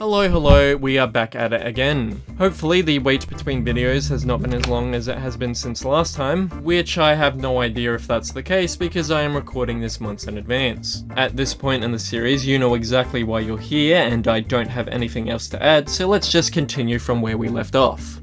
Hello, we are back at it again. Hopefully the wait between videos has not been as long as it has been since last time, which I have no idea if that's the case because I am recording this months in advance. At this point in the series, you know exactly why you're here and I don't have anything else to add, so let's just continue from where we left off.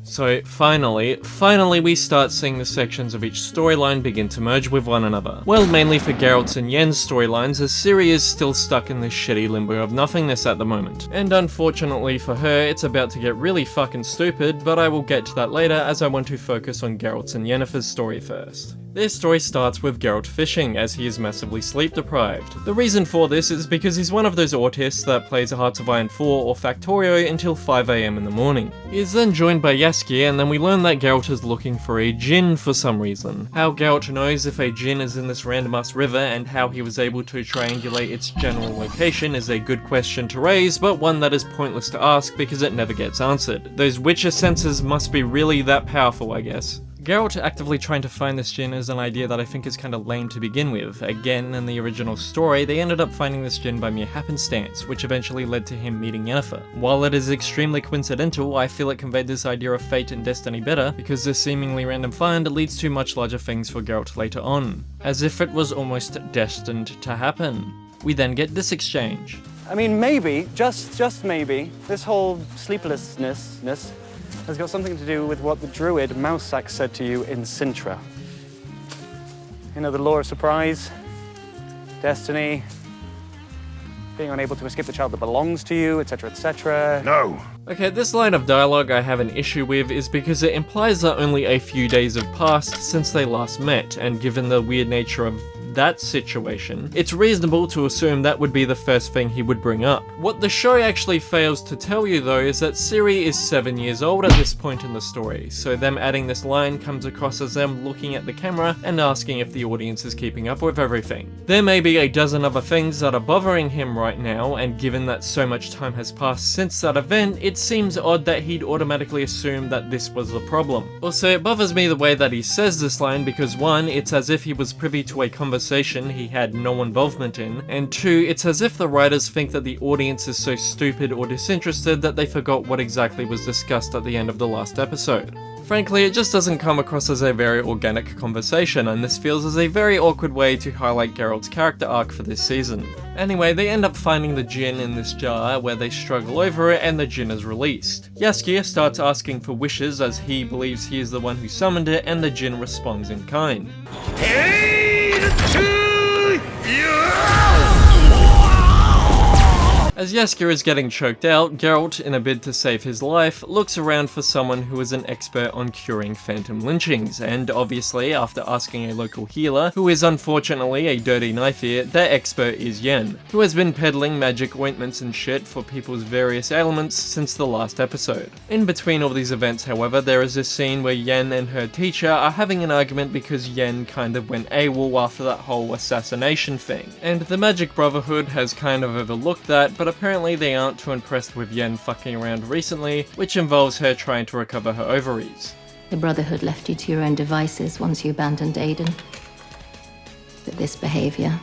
So finally we start seeing the sections of each storyline begin to merge with one another. Well, mainly for Geralt's and Yen's storylines, as Ciri is still stuck in this shitty limbo of nothingness at the moment. And unfortunately for her, it's about to get really fucking stupid, but I will get to that later as I want to focus on Geralt's and Yennefer's story first. Their story starts with Geralt fishing, as he is massively sleep deprived. The reason for this is because he's one of those autists that plays Hearts of Iron 4 or Factorio until 5 AM in the morning. He is then joined by Jaskier, and then we learn that Geralt is looking for a djinn for some reason. How Geralt knows if a djinn is in this random ass river and how he was able to triangulate its general location is a good question to raise, but one that is pointless to ask because it never gets answered. Those Witcher senses must be really that powerful, I guess. Geralt actively trying to find this djinn is an idea that I think is kinda lame to begin with. Again, in the original story, they ended up finding this djinn by mere happenstance, which eventually led to him meeting Yennefer. While it is extremely coincidental, I feel it conveyed this idea of fate and destiny better, because this seemingly random find leads to much larger things for Geralt later on, as if it was almost destined to happen. We then get this exchange. I mean, maybe, just maybe, this whole sleeplessness has got something to do with what the druid Mousak said to you in Sintra. You know, the law of surprise, destiny, being unable to escape the child that belongs to you, etc., etc. No. Okay, this line of dialogue I have an issue with is because it implies that only a few days have passed since they last met, and given the weird nature of that situation, it's reasonable to assume that would be the first thing he would bring up. What the show actually fails to tell you though is that Ciri is 7 years old at this point in the story, so them adding this line comes across as them looking at the camera and asking if the audience is keeping up with everything. There may be a dozen other things that are bothering him right now, and given that so much time has passed since that event, it seems odd that he'd automatically assume that this was the problem. Also, it bothers me the way that he says this line because 1, it's as if he was privy to a conversation he had no involvement in, and 2, it's as if the writers think that the audience is so stupid or disinterested that they forgot what exactly was discussed at the end of the last episode. Frankly, it just doesn't come across as a very organic conversation, and this feels as a very awkward way to highlight Geralt's character arc for this season. Anyway, they end up finding the djinn in this jar, where they struggle over it and the djinn is released. Jaskier starts asking for wishes as he believes he is the one who summoned it, and the djinn responds in kind. As Jaskier is getting choked out, Geralt, in a bid to save his life, looks around for someone who is an expert on curing phantom lynchings, and obviously, after asking a local healer, who is unfortunately a dirty knife ear, their expert is Yen, who has been peddling magic ointments and shit for people's various ailments since the last episode. In between all these events, however, there is this scene where Yen and her teacher are having an argument because Yen kind of went AWOL after that whole assassination thing, and the Magic Brotherhood has kind of overlooked that, but apparently they aren't too impressed with Yen fucking around recently, which involves her trying to recover her ovaries. The Brotherhood left you to your own devices once you abandoned Aiden. But this behavior,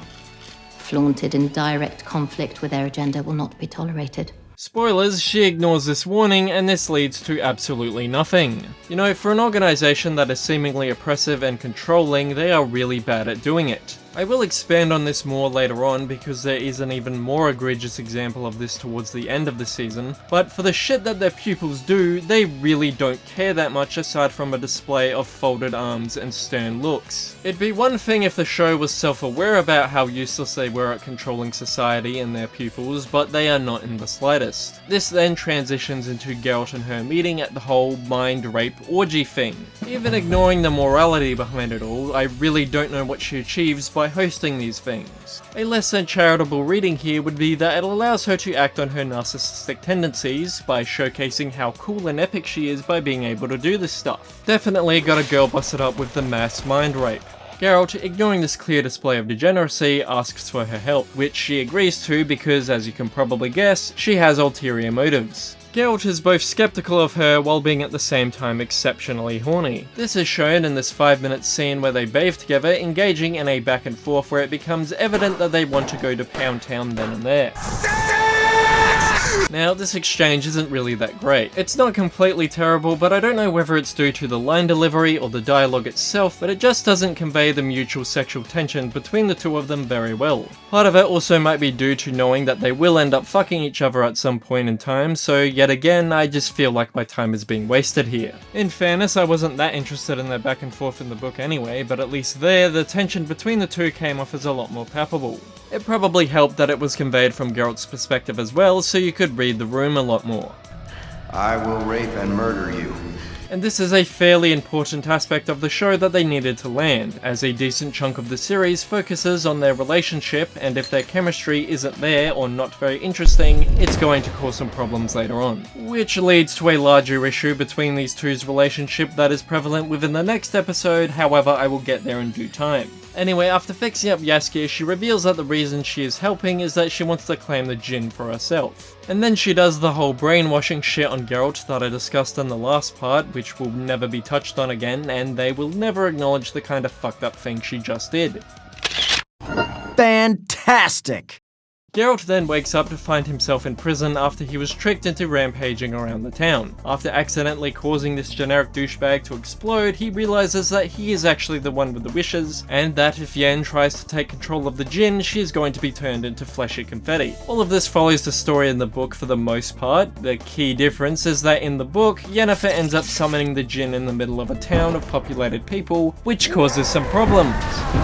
flaunted in direct conflict with their agenda, will not be tolerated. Spoilers, she ignores this warning, and this leads to absolutely nothing. You know, for an organization that is seemingly oppressive and controlling, they are really bad at doing it. I will expand on this more later on because there is an even more egregious example of this towards the end of the season, but for the shit that their pupils do, they really don't care that much aside from a display of folded arms and stern looks. It'd be one thing if the show was self-aware about how useless they were at controlling society and their pupils, but they are not in the slightest. This then transitions into Geralt and her meeting at the whole mind rape orgy thing. Even ignoring the morality behind it all, I really don't know what she achieves by hosting these things. A less than charitable reading here would be that it allows her to act on her narcissistic tendencies by showcasing how cool and epic she is by being able to do this stuff. Definitely got a girl busted up with the mass mind rape. Geralt, ignoring this clear display of degeneracy, asks for her help, which she agrees to because, as you can probably guess, she has ulterior motives. Geralt is both skeptical of her while being at the same time exceptionally horny. This is shown in this 5-minute scene where they bathe together, engaging in a back and forth where it becomes evident that they want to go to Pound Town then and there. Now, this exchange isn't really that great. It's not completely terrible, but I don't know whether it's due to the line delivery or the dialogue itself, but it just doesn't convey the mutual sexual tension between the two of them very well. Part of it also might be due to knowing that they will end up fucking each other at some point in time, so yet again, I just feel like my time is being wasted here. In fairness, I wasn't that interested in their back and forth in the book anyway, but at least there, the tension between the two came off as a lot more palpable. It probably helped that it was conveyed from Geralt's perspective as well, so you could read the room a lot more. I will rape and murder you. And this is a fairly important aspect of the show that they needed to land, as a decent chunk of the series focuses on their relationship, and if their chemistry isn't there or not very interesting, it's going to cause some problems later on. Which leads to a larger issue between these two's relationship that is prevalent within the next episode, however I will get there in due time. Anyway, after fixing up Yaskia, she reveals that the reason she is helping is that she wants to claim the Jinn for herself. And then she does the whole brainwashing shit on Geralt that I discussed in the last part, which will never be touched on again, and they will never acknowledge the kind of fucked up thing she just did. Fantastic! Geralt then wakes up to find himself in prison after he was tricked into rampaging around the town. After accidentally causing this generic douchebag to explode, he realizes that he is actually the one with the wishes, and that if Yen tries to take control of the Jinn, she is going to be turned into fleshy confetti. All of this follows the story in the book for the most part. The key difference is that in the book, Yennefer ends up summoning the Jinn in the middle of a town of populated people, which causes some problems.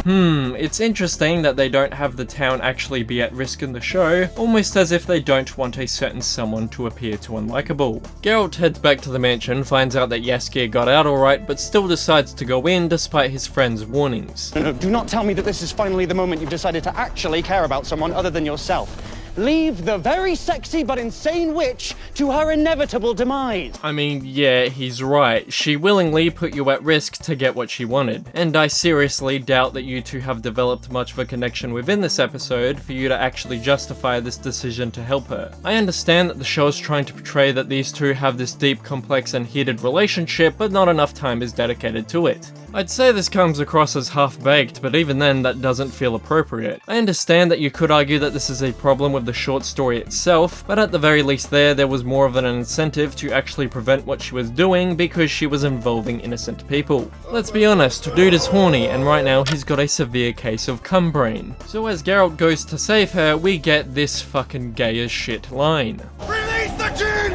It's interesting that they don't have the town actually be at risk in the show, almost as if they don't want a certain someone to appear too unlikable. Geralt heads back to the mansion, finds out that Yaskia got out alright, but still decides to go in despite his friend's warnings. No, do not tell me that this is finally the moment you've decided to actually care about someone other than yourself. Leave the very sexy but insane witch to her inevitable demise. I mean, yeah, he's right. She willingly put you at risk to get what she wanted. And I seriously doubt that you two have developed much of a connection within this episode for you to actually justify this decision to help her. I understand that the show is trying to portray that these two have this deep, complex, and heated relationship, but not enough time is dedicated to it. I'd say this comes across as half-baked, but even then that doesn't feel appropriate. I understand that you could argue that this is a problem with the short story itself, but at the very least there was more of an incentive to actually prevent what she was doing because she was involving innocent people. Let's be honest, dude is horny, and right now he's got a severe case of cum brain. So as Geralt goes to save her, we get this fucking gay as shit line. Release the Jinn!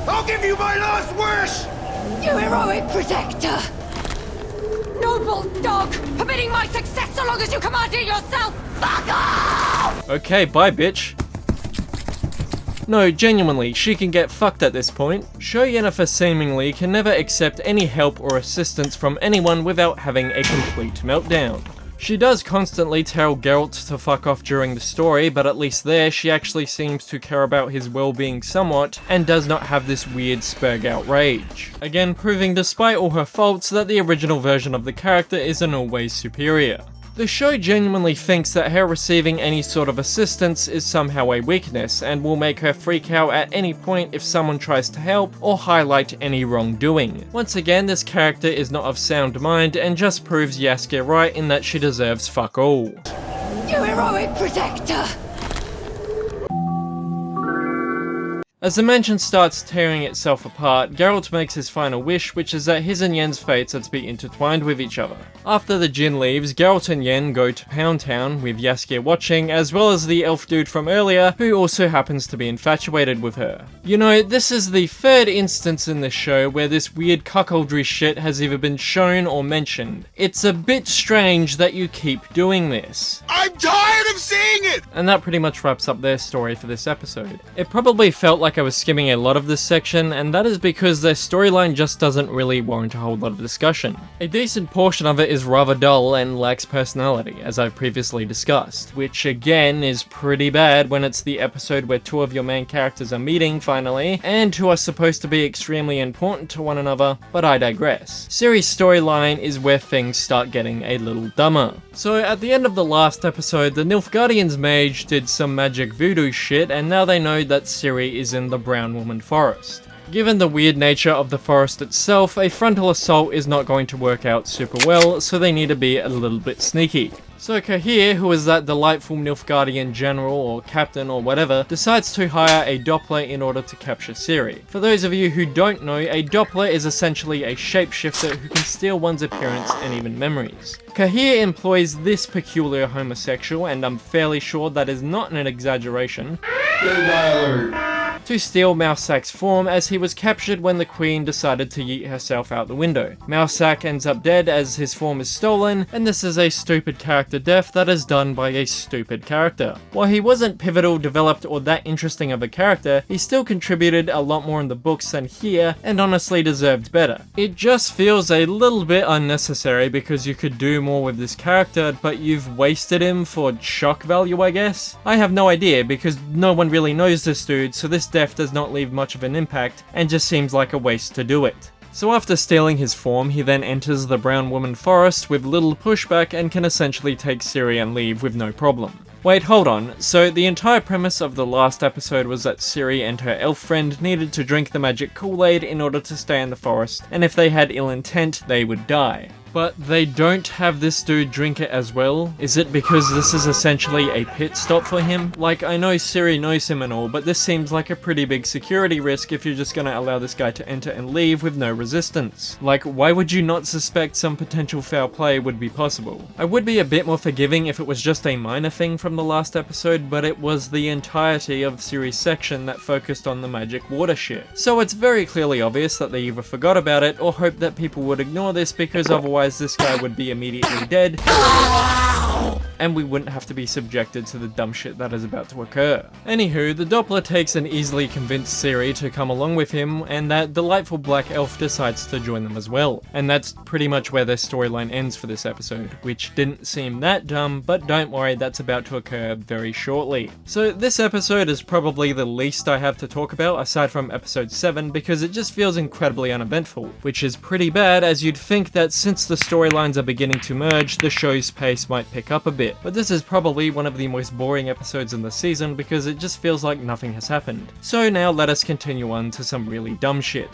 I'll give you my last wish! You heroic protector! Noble dog! Permitting my success so long as you command it yourself! Fuck off! Okay, bye bitch. No, genuinely, she can get fucked at this point. Show Yennefer seemingly can never accept any help or assistance from anyone without having a complete meltdown. She does constantly tell Geralt to fuck off during the story, but at least there she actually seems to care about his well-being somewhat, and does not have this weird spurg-out rage. Again, proving despite all her faults that the original version of the character is in all ways superior. The show genuinely thinks that her receiving any sort of assistance is somehow a weakness, and will make her freak out at any point if someone tries to help or highlight any wrongdoing. Once again, this character is not of sound mind and just proves Yaskia right in that she deserves fuck all. You heroic protector! As the mansion starts tearing itself apart, Geralt makes his final wish, which is that his and Yen's fates are to be intertwined with each other. After the Jinn leaves, Geralt and Yen go to Pound Town, with Yaskia watching, as well as the elf dude from earlier, who also happens to be infatuated with her. You know, this is the third instance in this show where this weird cuckoldry shit has either been shown or mentioned. It's a bit strange that you keep doing this. I'm tired of seeing it! And that pretty much wraps up their story for this episode. It probably felt like I was skimming a lot of this section, and that is because their storyline just doesn't really warrant a whole lot of discussion. A decent portion of it is is rather dull and lacks personality, as I've previously discussed, which again is pretty bad when it's the episode where two of your main characters are meeting finally, and who are supposed to be extremely important to one another, but I digress. Ciri's storyline is where things start getting a little dumber. So at the end of the last episode, the Nilfgaardian's mage did some magic voodoo shit, and now they know that Ciri is in the Brown Woman Forest. Given the weird nature of the forest itself, a frontal assault is not going to work out super well, so they need to be a little bit sneaky. So Kahir, who is that delightful Nilfgaardian general or captain or whatever, decides to hire a Doppler in order to capture Ciri. For those of you who don't know, a Doppler is essentially a shapeshifter who can steal one's appearance and even memories. Kahir employs this peculiar homosexual, and I'm fairly sure that is not an exaggeration, to steal Mousek's form, as he was captured when the Queen decided to yeet herself out the window. Mousek ends up dead as his form is stolen, and this is a stupid character death that is done by a stupid character. While he wasn't pivotal, developed, or that interesting of a character, he still contributed a lot more in the books than here, and honestly deserved better. It just feels a little bit unnecessary because you could do more with this character, but you've wasted him for shock value, I guess? I have no idea, because no one really knows this dude, so this death does not leave much of an impact, and just seems like a waste to do it. So after stealing his form, he then enters the Brown Woman Forest with little pushback and can essentially take Ciri and leave with no problem. Wait, hold on, so the entire premise of the last episode was that Ciri and her elf friend needed to drink the magic Kool-Aid in order to stay in the forest, and if they had ill intent, they would die. But they don't have this dude drink it as well? Is it because this is essentially a pit stop for him? Like, I know Ciri knows him and all, but this seems like a pretty big security risk if you're just gonna allow this guy to enter and leave with no resistance. Like, why would you not suspect some potential foul play would be possible? I would be a bit more forgiving if it was just a minor thing from the last episode, but it was the entirety of Ciri's section that focused on the magic water shit. So it's very clearly obvious that they either forgot about it or hoped that people would ignore this, because otherwise this guy would be immediately dead, and we wouldn't have to be subjected to the dumb shit that is about to occur. Anywho, the Doppler takes and easily convinces Ciri to come along with him, and that delightful black elf decides to join them as well. And that's pretty much where their storyline ends for this episode, which didn't seem that dumb, but don't worry, that's about to occur very shortly. So this episode is probably the least I have to talk about aside from episode 7, because it just feels incredibly uneventful, which is pretty bad, as you'd think that since the storylines are beginning to merge, the show's pace might pick up a bit. But this is probably one of the most boring episodes in the season because it just feels like nothing has happened. So now let us continue on to some really dumb shit.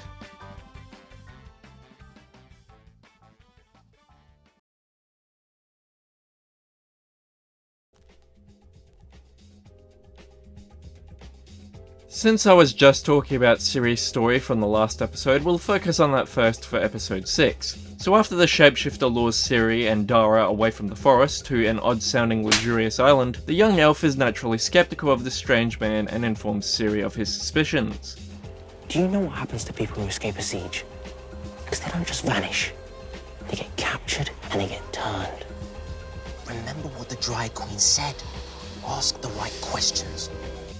Since I was just talking about Ciri's story from the last episode, we'll focus on that first for episode 6. So after the shapeshifter lures Ciri and Dara away from the forest to an odd-sounding luxurious island, the young elf is naturally skeptical of this strange man and informs Ciri of his suspicions. Do you know what happens to people who escape a siege? Because they don't just vanish. They get captured and they get turned. Remember what the Dry Queen said. Ask the right questions.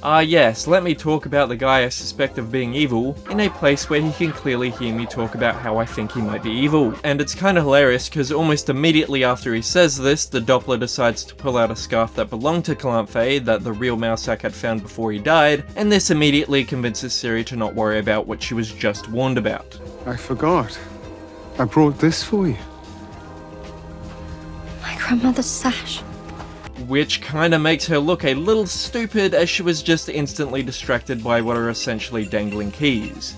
Ah yes, let me talk about the guy I suspect of being evil in a place where he can clearly hear me talk about how I think he might be evil. And it's kinda hilarious because almost immediately after he says this, the Doppler decides to pull out a scarf that belonged to Calanthe that the real Mousek had found before he died, and this immediately convinces Ciri to not worry about what she was just warned about. I forgot. I brought this for you. My grandmother's sash. Which kinda makes her look a little stupid, as she was just instantly distracted by what are essentially dangling keys.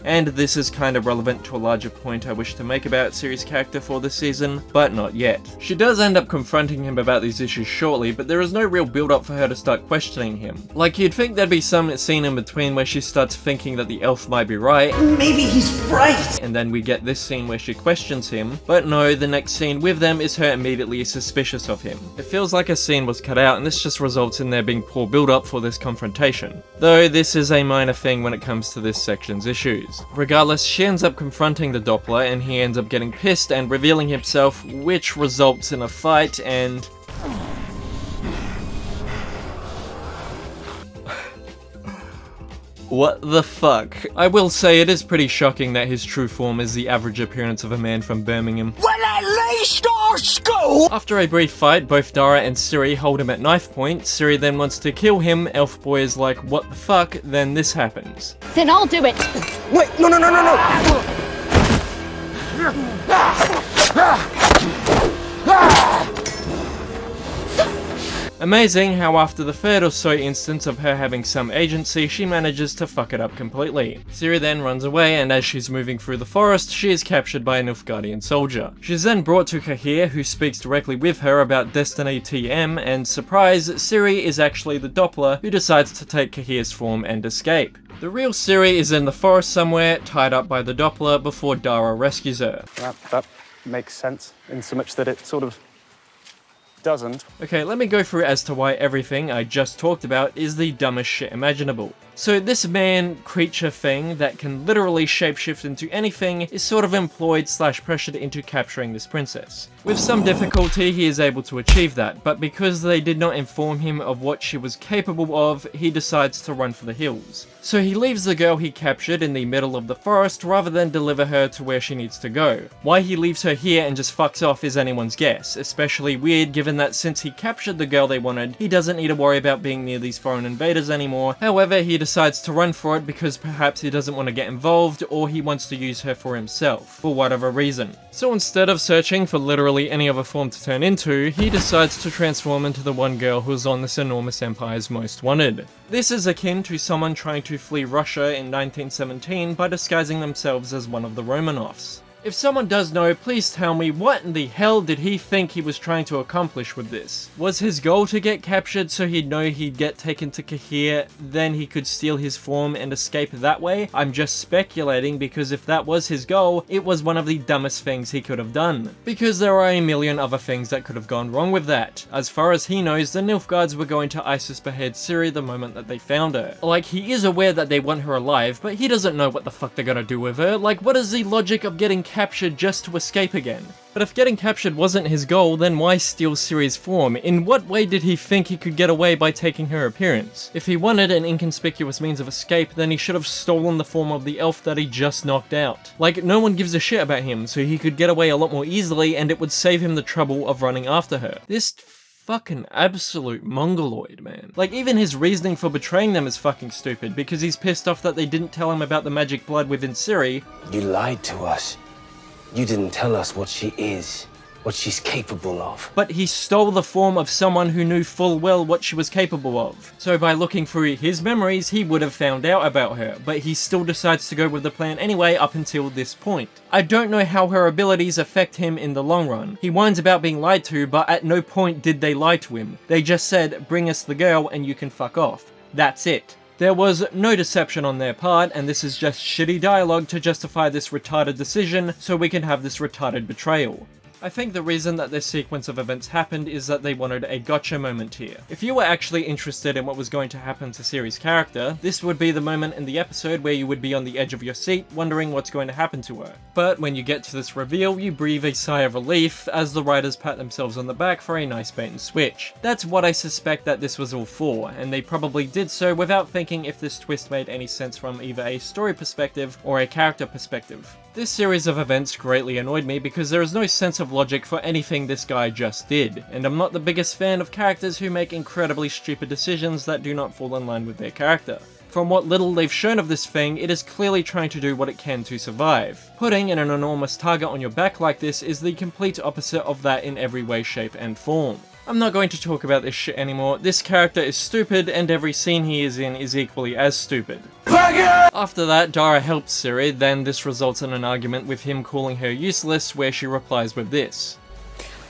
And this is kind of relevant to a larger point I wish to make about Ciri's character for this season, but not yet. She does end up confronting him about these issues shortly, but there is no real build up for her to start questioning him. Like, you'd think there'd be some scene in between where she starts thinking that the elf might be right. Maybe he's right! And then we get this scene where she questions him, but no, the next scene with them is her immediately suspicious of him. It feels like a scene was cut out, and this just results in there being poor build up for this confrontation. Though this is a minor thing when it comes to this section's issues. Regardless, she ends up confronting the Doppler and he ends up getting pissed and revealing himself, which results in a fight and... What the fuck? I will say it is pretty shocking that his true form is the average appearance of a man from Birmingham. Well, at least our school! After a brief fight, both Dara and Siri hold him at knife point. Siri then wants to kill him. Elf Boy is like, what the fuck? Then this happens. Then I'll do it. Wait, no! Amazing how after the third or so instance of her having some agency, she manages to fuck it up completely. Siri then runs away, and as she's moving through the forest, she is captured by a Nilfgaardian soldier. She's then brought to Kahir, who speaks directly with her about Destiny TM, and surprise, Siri is actually the Doppler, who decides to take Kahir's form and escape. The real Siri is in the forest somewhere, tied up by the Doppler, before Dara rescues her. That makes sense, in so much that it sort of doesn't. Okay, let me go through as to why everything I just talked about is the dumbest shit imaginable. So this man, creature thing that can literally shapeshift into anything is sort of employed / pressured into capturing this princess. With some difficulty he is able to achieve that, but because they did not inform him of what she was capable of, he decides to run for the hills. So he leaves the girl he captured in the middle of the forest rather than deliver her to where she needs to go. Why he leaves her here and just fucks off is anyone's guess, especially weird given that since he captured the girl they wanted, he doesn't need to worry about being near these foreign invaders anymore. However, he decides to run for it because perhaps he doesn't want to get involved or he wants to use her for himself, for whatever reason. So instead of searching for literally any other form to turn into, he decides to transform into the one girl who's on this enormous empire's most wanted. This is akin to someone trying to flee Russia in 1917 by disguising themselves as one of the Romanovs. If someone does know, please tell me, what in the hell did he think he was trying to accomplish with this? Was his goal to get captured so he'd know he'd get taken to Kahir, then he could steal his form and escape that way? I'm just speculating because if that was his goal, it was one of the dumbest things he could have done. Because there are a million other things that could have gone wrong with that. As far as he knows, the Nilfgaards were going to ISIS behead Ciri the moment that they found her. Like, he is aware that they want her alive, but he doesn't know what the fuck they're gonna do with her. Like, what is the logic of getting captured just to escape again? But if getting captured wasn't his goal, then why steal Ciri's form? In what way did he think he could get away by taking her appearance? If he wanted an inconspicuous means of escape, then he should have stolen the form of the elf that he just knocked out. Like, no one gives a shit about him, so he could get away a lot more easily and it would save him the trouble of running after her. This fucking absolute mongoloid, man. Like, even his reasoning for betraying them is fucking stupid, because he's pissed off that they didn't tell him about the magic blood within Ciri. You lied to us. You didn't tell us what she is, what she's capable of. But he stole the form of someone who knew full well what she was capable of. So by looking through his memories, he would have found out about her, but he still decides to go with the plan anyway up until this point. I don't know how her abilities affect him in the long run. He whines about being lied to, but at no point did they lie to him. They just said, bring us the girl and you can fuck off. That's it. There was no deception on their part, and this is just shitty dialogue to justify this retarded decision so we can have this retarded betrayal. I think the reason that this sequence of events happened is that they wanted a gotcha moment here. If you were actually interested in what was going to happen to Ciri's character, this would be the moment in the episode where you would be on the edge of your seat wondering what's going to happen to her. But when you get to this reveal, you breathe a sigh of relief as the writers pat themselves on the back for a nice bait and switch. That's what I suspect that this was all for, and they probably did so without thinking if this twist made any sense from either a story perspective or a character perspective. This series of events greatly annoyed me because there is no sense of logic for anything this guy just did, and I'm not the biggest fan of characters who make incredibly stupid decisions that do not fall in line with their character. From what little they've shown of this thing, it is clearly trying to do what it can to survive. Putting an enormous target on your back like this is the complete opposite of that in every way, shape, and form. I'm not going to talk about this shit anymore. This character is stupid, and every scene he is in is equally as stupid. After that, Dara helps Ciri, then this results in an argument with him calling her useless, where she replies with this.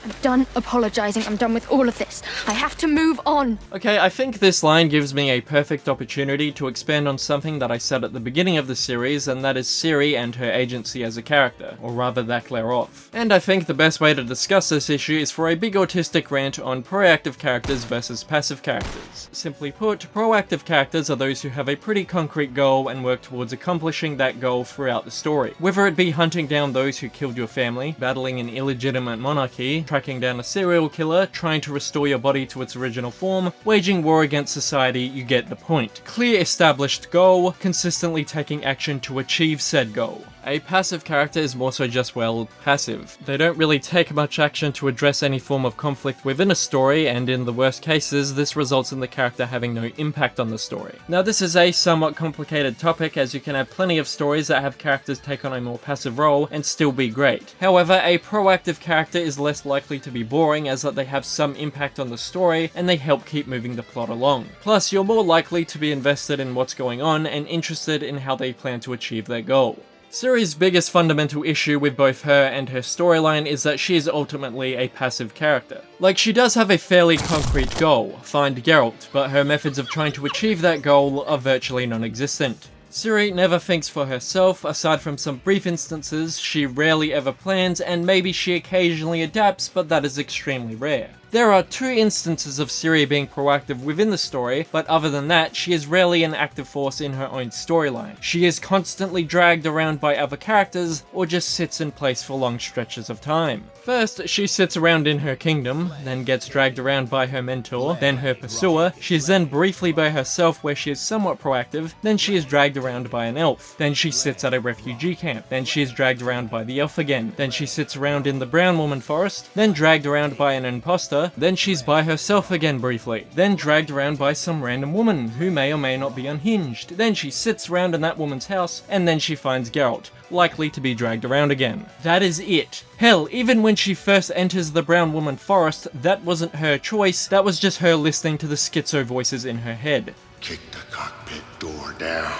I'm done apologizing. I'm done with all of this. I have to move on. Okay, I think this line gives me a perfect opportunity to expand on something that I said at the beginning of the series, and that is Ciri and her agency as a character, or rather that thereof. And I think the best way to discuss this issue is for a big autistic rant on proactive characters versus passive characters. Simply put, proactive characters are those who have a pretty concrete goal and work towards accomplishing that goal throughout the story. Whether it be hunting down those who killed your family, battling an illegitimate monarchy, tracking down a serial killer, trying to restore your body to its original form, waging war against society, you get the point. Clear established goal, consistently taking action to achieve said goal. A passive character is more so just, well, passive. They don't really take much action to address any form of conflict within a story, and in the worst cases, this results in the character having no impact on the story. Now this is a somewhat complicated topic, as you can have plenty of stories that have characters take on a more passive role and still be great. However, a proactive character is less likely to be boring, as that they have some impact on the story, and they help keep moving the plot along. Plus, you're more likely to be invested in what's going on, and interested in how they plan to achieve their goal. Suri's biggest fundamental issue with both her and her storyline is that she is ultimately a passive character. Like, she does have a fairly concrete goal, find Geralt, but her methods of trying to achieve that goal are virtually non-existent. Suri never thinks for herself. Aside from some brief instances, she rarely ever plans, and maybe she occasionally adapts, but that is extremely rare. There are 2 instances of Suri being proactive within the story, but other than that, she is rarely an active force in her own storyline. She is constantly dragged around by other characters, or just sits in place for long stretches of time. First, she sits around in her kingdom, then gets dragged around by her mentor, then her pursuer. She is then briefly by herself where she is somewhat proactive, then she is dragged around by an elf. Then she sits at a refugee camp, then she is dragged around by the elf again, then she sits around in the brown woman forest, then dragged around by an imposter, then she's by herself again briefly, then dragged around by some random woman who may or may not be unhinged, then she sits around in that woman's house, and then she finds Geralt, likely to be dragged around again. That is it. Hell, even when she first enters the brown woman forest, that wasn't her choice, that was just her listening to the schizo voices in her head. Kick the cockpit door down.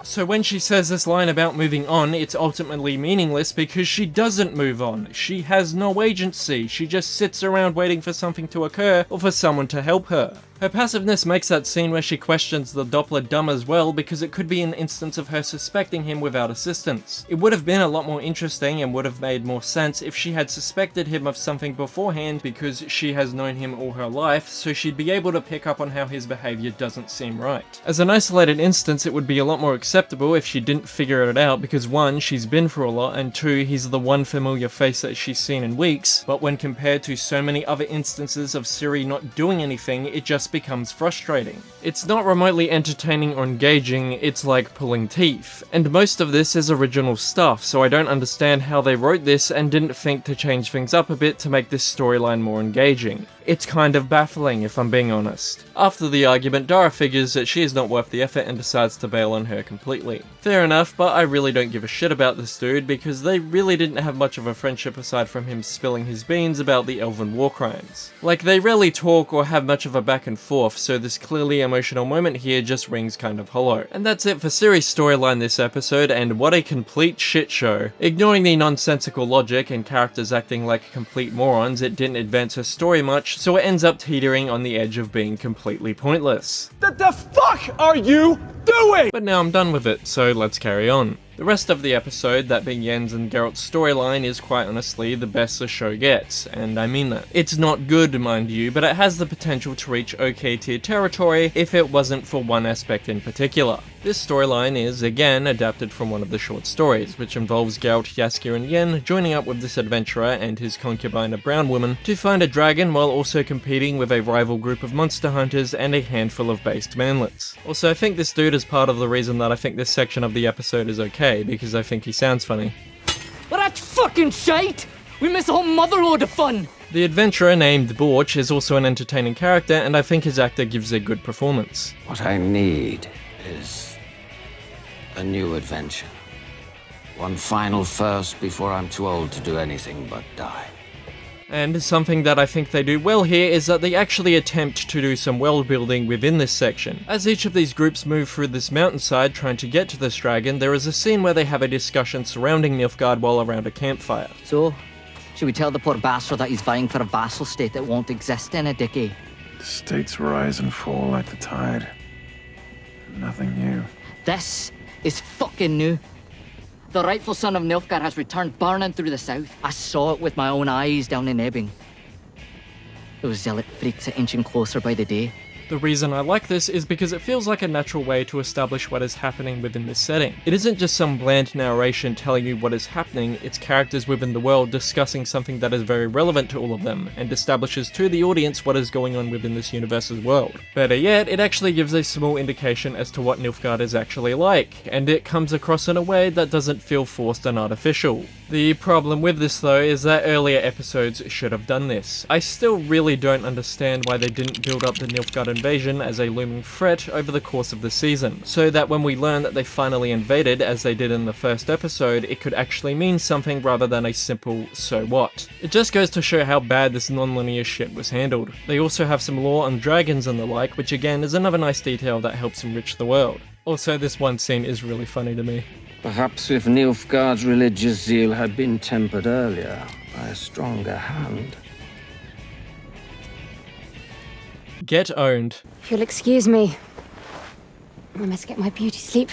So when she says this line about moving on, it's ultimately meaningless because she doesn't move on. She has no agency, she just sits around waiting for something to occur or for someone to help her. Her passiveness makes that scene where she questions the Doppler dumb as well, because it could be an instance of her suspecting him without assistance. It would have been a lot more interesting and would have made more sense if she had suspected him of something beforehand, because she has known him all her life, so she'd be able to pick up on how his behaviour doesn't seem right. As an isolated instance, it would be a lot more acceptable if she didn't figure it out, because 1, she's been through a lot, and 2, he's the one familiar face that she's seen in weeks, but when compared to so many other instances of Suri not doing anything, it just becomes frustrating. It's not remotely entertaining or engaging, it's like pulling teeth. And most of this is original stuff, so I don't understand how they wrote this and didn't think to change things up a bit to make this storyline more engaging. It's kind of baffling, if I'm being honest. After the argument, Dara figures that she is not worth the effort and decides to bail on her completely. Fair enough, but I really don't give a shit about this dude, because they really didn't have much of a friendship aside from him spilling his beans about the elven war crimes. Like, they rarely talk or have much of a back and forth, so this clearly emotional moment here just rings kind of hollow. And that's it for Suri's storyline this episode, and what a complete shit show. Ignoring the nonsensical logic and characters acting like complete morons, it didn't advance her story much, so it ends up teetering on the edge of being completely pointless. What the fuck are you doing? But now I'm done with it, so let's carry on. The rest of the episode, that being Yen's and Geralt's storyline, is quite honestly the best the show gets, and I mean that. It's not good, mind you, but it has the potential to reach OK tier territory if it wasn't for one aspect in particular. This storyline is, again, adapted from one of the short stories, which involves Geralt, Jaskier and Yen joining up with this adventurer and his concubine, a brown woman, to find a dragon while also competing with a rival group of monster hunters and a handful of based manlets. Also, I think this dude is part of the reason that I think this section of the episode is okay, because I think he sounds funny. Well, that's fucking shite! We miss a whole motherload of fun! The adventurer named Borch is also an entertaining character, and I think his actor gives a good performance. What I need is a new adventure. One final first before I'm too old to do anything but die. And something that I think they do well here is that they actually attempt to do some world building within this section. As each of these groups move through this mountainside trying to get to this dragon, there is a scene where they have a discussion surrounding Nilfgaard while around a campfire. So, should we tell the poor bastard that he's vying for a vassal state that won't exist in a decade? The states rise and fall like the tide. Nothing new. This is fucking new. The rightful son of Nilfgaard has returned burning through the south. I saw it with my own eyes down in Ebbing. Those zealot freaks are inching closer by the day. The reason I like this is because it feels like a natural way to establish what is happening within this setting. It isn't just some bland narration telling you what is happening, it's characters within the world discussing something that is very relevant to all of them, and establishes to the audience what is going on within this universe's world. Better yet, it actually gives a small indication as to what Nilfgaard is actually like, and it comes across in a way that doesn't feel forced and artificial. The problem with this though is that earlier episodes should have done this. I still really don't understand why they didn't build up the Nilfgaard invasion as a looming threat over the course of the season, so that when we learn that they finally invaded, as they did in the first episode, it could actually mean something rather than a simple so what. It just goes to show how bad this non-linear shit was handled. They also have some lore on dragons and the like, which again is another nice detail that helps enrich the world. Also, this one scene is really funny to me. Perhaps if Nilfgaard's religious zeal had been tempered earlier by a stronger hand. Get owned. If you'll excuse me, I must get my beauty sleep.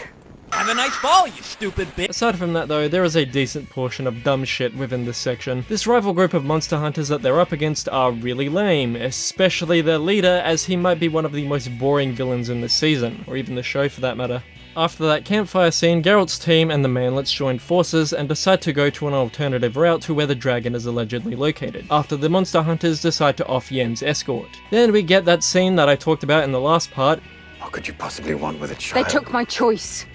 Have a nice ball, you stupid bitch! Aside from that though, there is a decent portion of dumb shit within this section. This rival group of monster hunters that they're up against are really lame, especially their leader, as he might be one of the most boring villains in the season, or even the show for that matter. After that campfire scene, Geralt's team and the manlets join forces and decide to go to an alternative route to where the dragon is allegedly located, after the monster hunters decide to off Yen's escort. Then we get that scene that I talked about in the last part. What could you possibly want with a child? They took my choice.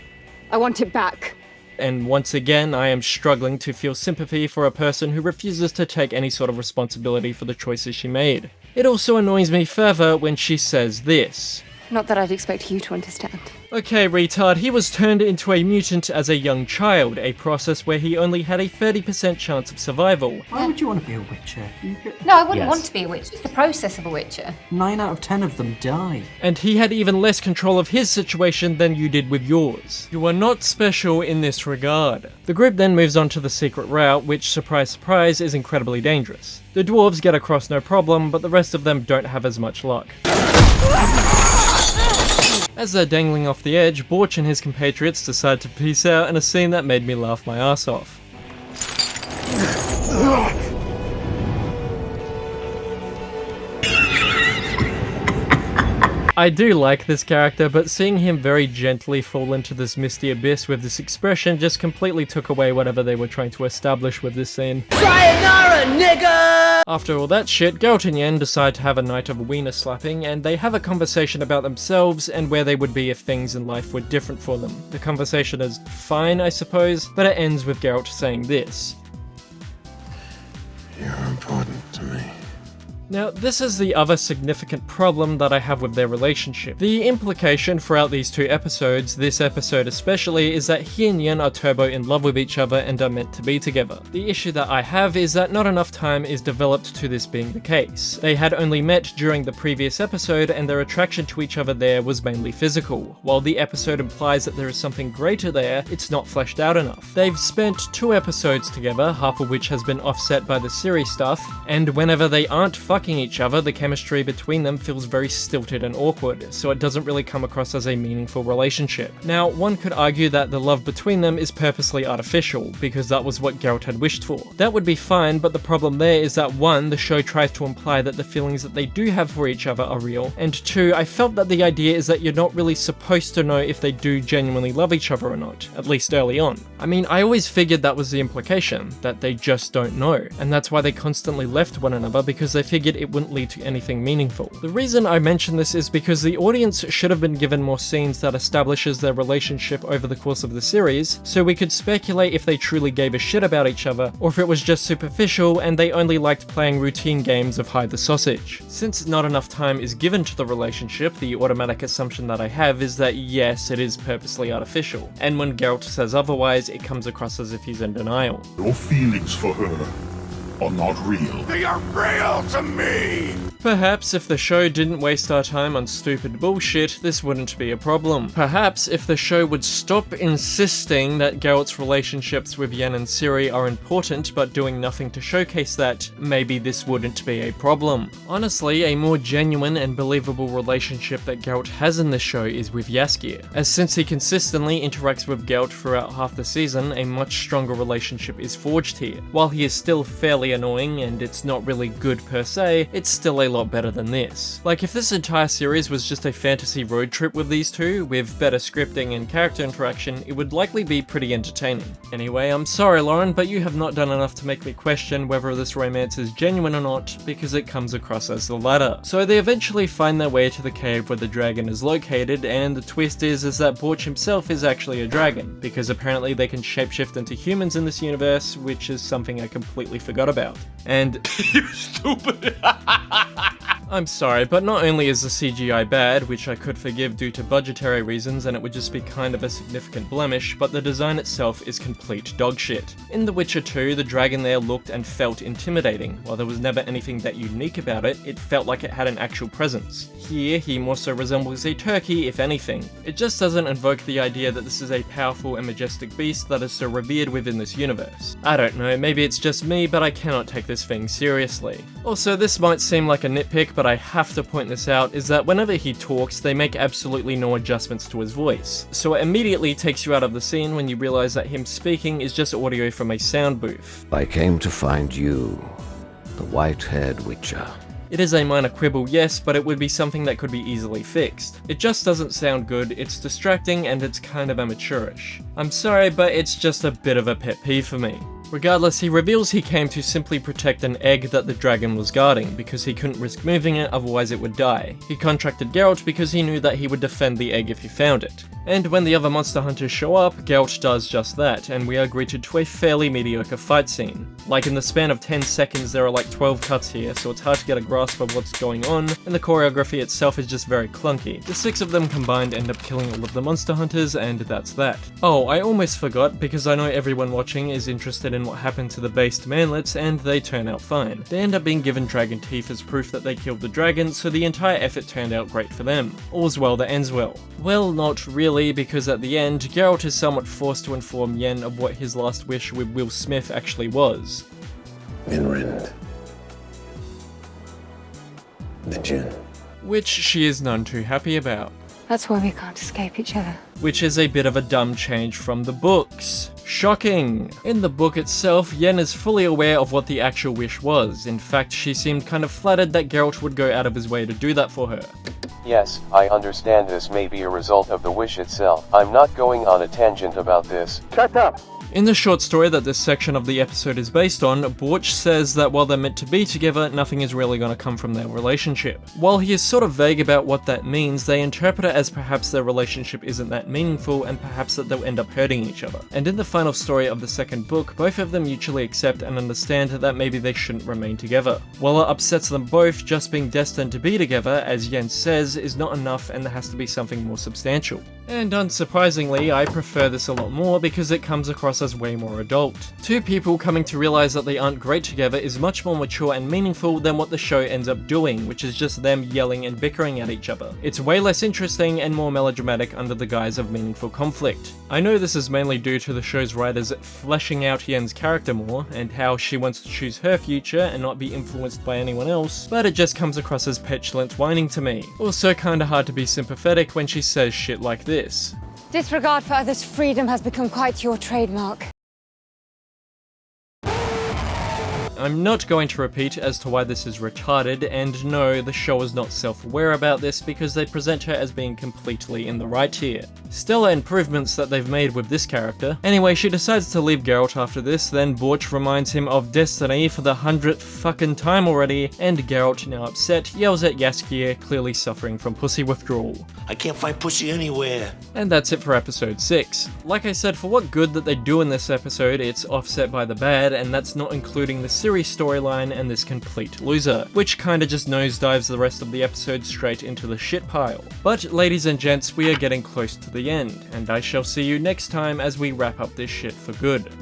I want it back. And once again, I am struggling to feel sympathy for a person who refuses to take any sort of responsibility for the choices she made. It also annoys me further when she says this. Not that I'd expect you to understand. Okay, retard, he was turned into a mutant as a young child, a process where he only had a 30% chance of survival. Why would you want to be a Witcher? No, I wouldn't want to be a Witcher. It's the process of a Witcher. 9 out of 10 of them die. And he had even less control of his situation than you did with yours. You are not special in this regard. The group then moves on to the secret route, which, surprise surprise, is incredibly dangerous. The dwarves get across no problem, but the rest of them don't have as much luck. As they're dangling off the edge, Borch and his compatriots decide to peace out in a scene that made me laugh my ass off. I do like this character, but seeing him very gently fall into this misty abyss with this expression just completely took away whatever they were trying to establish with this scene. Sayonara, nigga! After all that shit, Geralt and Yen decide to have a night of wiener slapping, and they have a conversation about themselves and where they would be if things in life were different for them. The conversation is fine, I suppose, but it ends with Geralt saying this. You're important to me. Now, this is the other significant problem that I have with their relationship. The implication throughout these two episodes, this episode especially, is that he and Yen are turbo in love with each other and are meant to be together. The issue that I have is that not enough time is developed to this being the case. They had only met during the previous episode and their attraction to each other there was mainly physical. While the episode implies that there is something greater there, it's not fleshed out enough. They've spent 2 episodes together, half of which has been offset by the series stuff, and whenever they aren't fucking each other, the chemistry between them feels very stilted and awkward, so it doesn't really come across as a meaningful relationship. Now, one could argue that the love between them is purposely artificial, because that was what Geralt had wished for. That would be fine, but the problem there is that 1, the show tries to imply that the feelings that they do have for each other are real, and 2, I felt that the idea is that you're not really supposed to know if they do genuinely love each other or not, at least early on. I mean, I always figured that was the implication, that they just don't know, and that's why they constantly left one another, because they figured it wouldn't lead to anything meaningful. The reason I mention this is because the audience should have been given more scenes that establishes their relationship over the course of the series, so we could speculate if they truly gave a shit about each other, or if it was just superficial and they only liked playing routine games of hide the sausage. Since not enough time is given to the relationship, the automatic assumption that I have is that yes, it is purposely artificial, and when Geralt says otherwise, it comes across as if he's in denial. Your feelings for her are not real. They are real to me! Perhaps if the show didn't waste our time on stupid bullshit, this wouldn't be a problem. Perhaps if the show would stop insisting that Geralt's relationships with Yen and Ciri are important but doing nothing to showcase that, maybe this wouldn't be a problem. Honestly, a more genuine and believable relationship that Geralt has in the show is with Jaskier, as since he consistently interacts with Geralt throughout half the season, a much stronger relationship is forged here. While he is still fairly annoying and it's not really good per se, it's still a lot better than this. Like, if this entire series was just a fantasy road trip with these two, with better scripting and character interaction, it would likely be pretty entertaining. Anyway, I'm sorry Lauren, but you have not done enough to make me question whether this romance is genuine or not, because it comes across as the latter. So they eventually find their way to the cave where the dragon is located, and the twist is that Borch himself is actually a dragon, because apparently they can shapeshift into humans in this universe, which is something I completely forgot about. And You stupid! I'm sorry, but not only is the CGI bad, which I could forgive due to budgetary reasons and it would just be kind of a significant blemish, but the design itself is complete dogshit. In The Witcher 2, the dragon there looked and felt intimidating. While there was never anything that unique about it, it felt like it had an actual presence. Here, he more so resembles a turkey, if anything. It just doesn't invoke the idea that this is a powerful and majestic beast that is so revered within this universe. I don't know, maybe it's just me, but I cannot take this thing seriously. Also, this might seem like a nitpick, but I have to point this out, is that whenever he talks, they make absolutely no adjustments to his voice. So it immediately takes you out of the scene when you realize that him speaking is just audio from a sound booth. I came to find you, the white-haired Witcher. It is a minor quibble, yes, but it would be something that could be easily fixed. It just doesn't sound good, it's distracting, and it's kind of amateurish. I'm sorry, but it's just a bit of a pet peeve for me. Regardless, he reveals he came to simply protect an egg that the dragon was guarding, because he couldn't risk moving it, otherwise it would die. He contracted Geralt because he knew that he would defend the egg if he found it. And when the other monster hunters show up, Geralt does just that, and we are greeted to a fairly mediocre fight scene. Like, in the span of 10 seconds there are like 12 cuts here, so it's hard to get a grasp of what's going on, and the choreography itself is just very clunky. The 6 of them combined end up killing all of the monster hunters, and that's that. Oh, I almost forgot, because I know everyone watching is interested in what happened to the based manlets, and they turn out fine. They end up being given dragon teeth as proof that they killed the dragon, so the entire effort turned out great for them. All's well that ends well. Well, not really, because at the end, Geralt is somewhat forced to inform Yen of what his last wish with Will Smith actually was. Vinrind. The Djinn. Which she is none too happy about. That's why we can't escape each other. Which is a bit of a dumb change from the books. Shocking! In the book itself, Yen is fully aware of what the actual wish was. In fact, she seemed kind of flattered that Geralt would go out of his way to do that for her. Yes, I understand this may be a result of the wish itself. I'm not going on a tangent about this. Shut up! In the short story that this section of the episode is based on, Borch says that while they're meant to be together, nothing is really going to come from their relationship. While he is sort of vague about what that means, they interpret it as perhaps their relationship isn't that meaningful and perhaps that they'll end up hurting each other. And in the final story of the second book, both of them mutually accept and understand that maybe they shouldn't remain together. While it upsets them both, just being destined to be together, as Yen says, is not enough and there has to be something more substantial. And unsurprisingly, I prefer this a lot more because it comes across as way more adult. Two people coming to realize that they aren't great together is much more mature and meaningful than what the show ends up doing, which is just them yelling and bickering at each other. It's way less interesting and more melodramatic under the guise of meaningful conflict. I know this is mainly due to the show's writers fleshing out Yen's character more, and how she wants to choose her future and not be influenced by anyone else, but it just comes across as petulant whining to me. Also kinda hard to be sympathetic when she says shit like this. Disregard for others' freedom has become quite your trademark. I'm not going to repeat as to why this is retarded, and no, the show is not self-aware about this because they present her as being completely in the right here. Stellar improvements that they've made with this character. Anyway, she decides to leave Geralt after this, then Borch reminds him of destiny for the 100th fucking time already, and Geralt, now upset, yells at Jaskier, clearly suffering from pussy withdrawal. I can't find pussy anywhere. And that's it for episode 6. Like I said, for what good that they do in this episode, it's offset by the bad, and that's not including the series storyline and this complete loser, which kinda just nosedives the rest of the episode straight into the shit pile. But ladies and gents, we are getting close to the end, and I shall see you next time as we wrap up this shit for good.